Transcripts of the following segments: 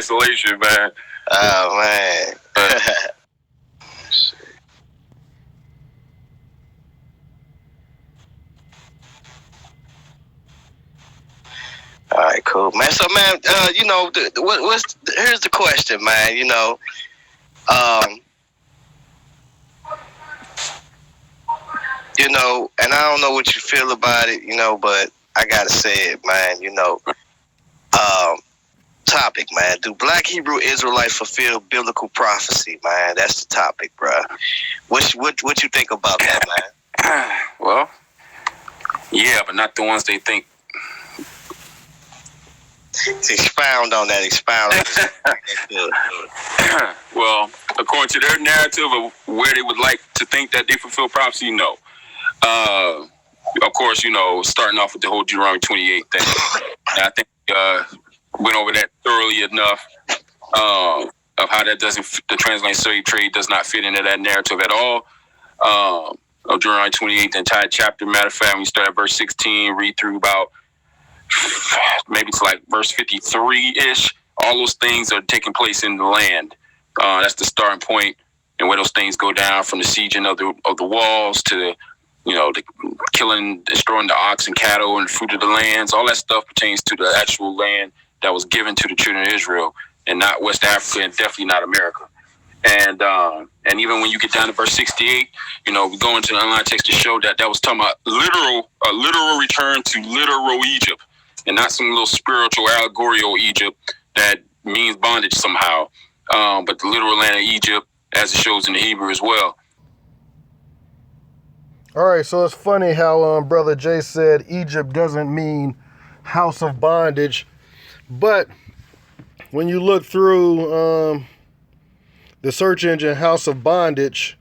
isolation, man. Oh, man. All right, cool, man. So, man, you know, here's the question, man. You know, and I don't know what you feel about it, you know, but I gotta say it, man. You know, topic, man. Do Black Hebrew Israelites fulfill biblical prophecy, man? That's the topic, bro. What you think about that, man? Well, yeah, but not the ones they think. Expound on that. Well, according to their narrative of where they would like to think that they fulfill prophecy, no. Of course, you know, starting off with the whole Deuteronomy 28 thing. I think went over that thoroughly enough of how that the transatlantic slave trade does not fit into that narrative at all. Of Deuteronomy 28, the entire chapter. Matter of fact, when you start at verse 16, read through about maybe it's like verse 53-ish. All those things are taking place in the land. That's the starting point, and where those things go down from the sieging of the walls to the killing, destroying the ox and cattle and fruit of the lands. All that stuff pertains to the actual land that was given to the children of Israel, and not West Africa, and definitely not America. And even when you get down to verse 68, we go into the online text to show that was talking about a literal return to literal Egypt, and not some little spiritual allegorical Egypt that means bondage somehow, but the literal land of Egypt, as it shows in the Hebrew as well. All right, so it's funny how Brother Jay said Egypt doesn't mean house of bondage, but when you look through the search engine house of bondage,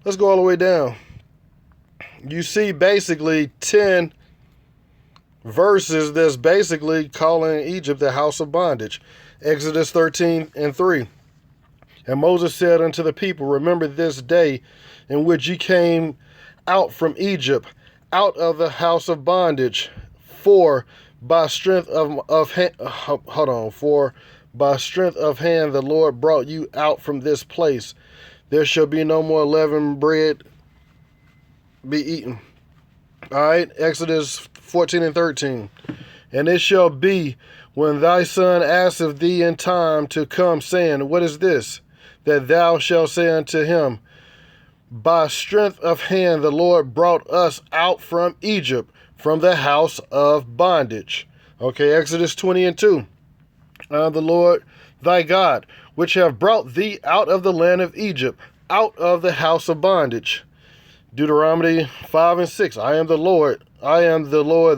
let's go all the way down. You see basically 10 verses that's basically calling Egypt the house of bondage. Exodus 13:3. And Moses said unto the people, remember this day in which ye came out from Egypt, out of the house of bondage, for by strength of hand the Lord brought you out from this place. There shall be no more leavened bread be eaten. All right, Exodus 14:13. And it shall be when thy son asketh thee in time to come, saying, what is this? That thou shalt say unto him, by strength of hand the Lord brought us out from Egypt, from the house of bondage. Okay, Exodus 20:2. The Lord thy God, which have brought thee out of the land of Egypt, out of the house of bondage. Deuteronomy 5:6. I am the Lord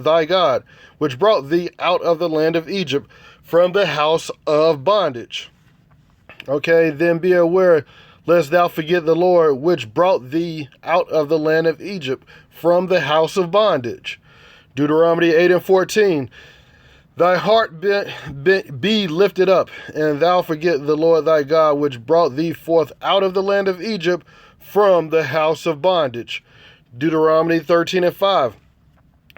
thy God, which brought thee out of the land of Egypt, from the house of bondage. Okay, then be aware, lest thou forget the Lord, which brought thee out of the land of Egypt, from the house of bondage. Deuteronomy 8:14. Thy heart be lifted up, and thou forget the Lord thy God, which brought thee forth out of the land of Egypt, from the house of bondage. Deuteronomy 13:5.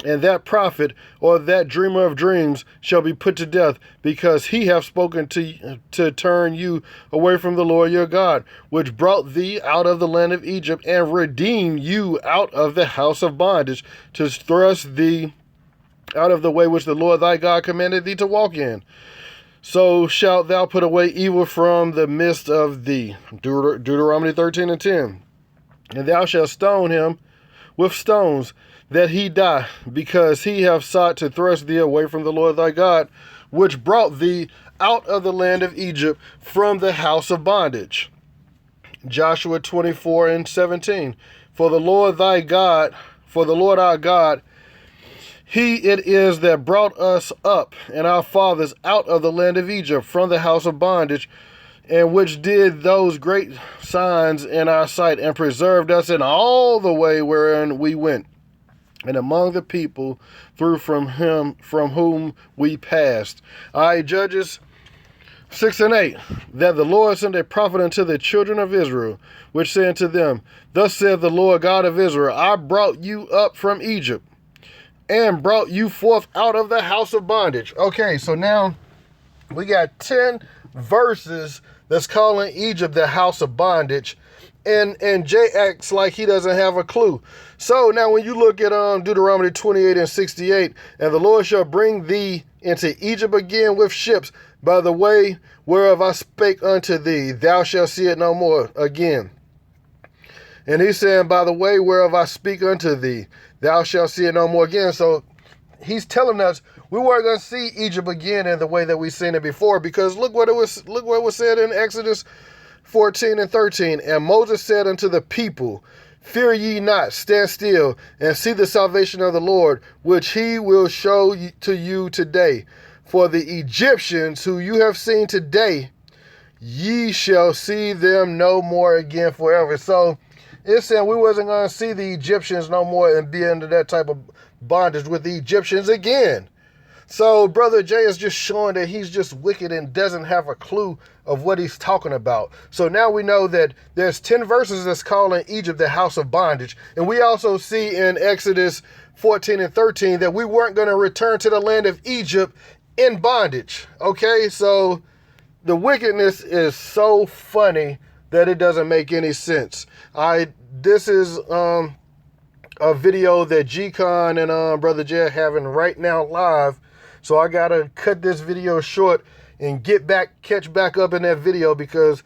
And that prophet or that dreamer of dreams shall be put to death, because he hath spoken to turn you away from the Lord your God, which brought thee out of the land of Egypt, and redeemed you out of the house of bondage, to thrust thee out of the way which the Lord thy God commanded thee to walk in. So shalt thou put away evil from the midst of thee. Deuteronomy 13:10. And thou shalt stone him with stones, that he die, because he hath sought to thrust thee away from the Lord thy God, which brought thee out of the land of Egypt, from the house of bondage. Joshua 24:17. For the Lord our God, he it is that brought us up and our fathers out of the land of Egypt, from the house of bondage, and which did those great signs in our sight, and preserved us in all the way wherein we went, and among the people through from whom we passed. All right, Judges 6:8. That the Lord sent a prophet unto the children of Israel, which said unto them, thus saith the Lord God of Israel, I brought you up from Egypt, and brought you forth out of the house of bondage. Okay, so now we got 10 verses that's calling Egypt the house of bondage, and Jay acts like he doesn't have a clue. So now when you look at Deuteronomy 28 and 68, and the Lord shall bring thee into Egypt again with ships by the way whereof I spake unto thee, thou shalt see it no more again. And he's saying, by the way whereof I speak unto thee, thou shalt see it no more again. So he's telling us we weren't going to see Egypt again in the way that we've seen it before, because look what was said in Exodus 14 and 13. And Moses said unto the people, fear ye not, stand still, and see the salvation of the Lord, which he will show to you today. For the Egyptians who you have seen today, ye shall see them no more again forever. So it's saying we wasn't going to see the Egyptians no more and be under that type of bondage with the Egyptians again. So Brother Jay is just showing that he's just wicked and doesn't have a clue of what he's talking about. So now we know that there's 10 verses that's calling Egypt the house of bondage. And we also see in Exodus 14 and 13 that we weren't going to return to the land of Egypt in bondage. Okay, so the wickedness is so funny that it doesn't make any sense. This is a video that G-Con and Brother Jay are having right now live. So I gotta cut this video short and catch back up in that video, because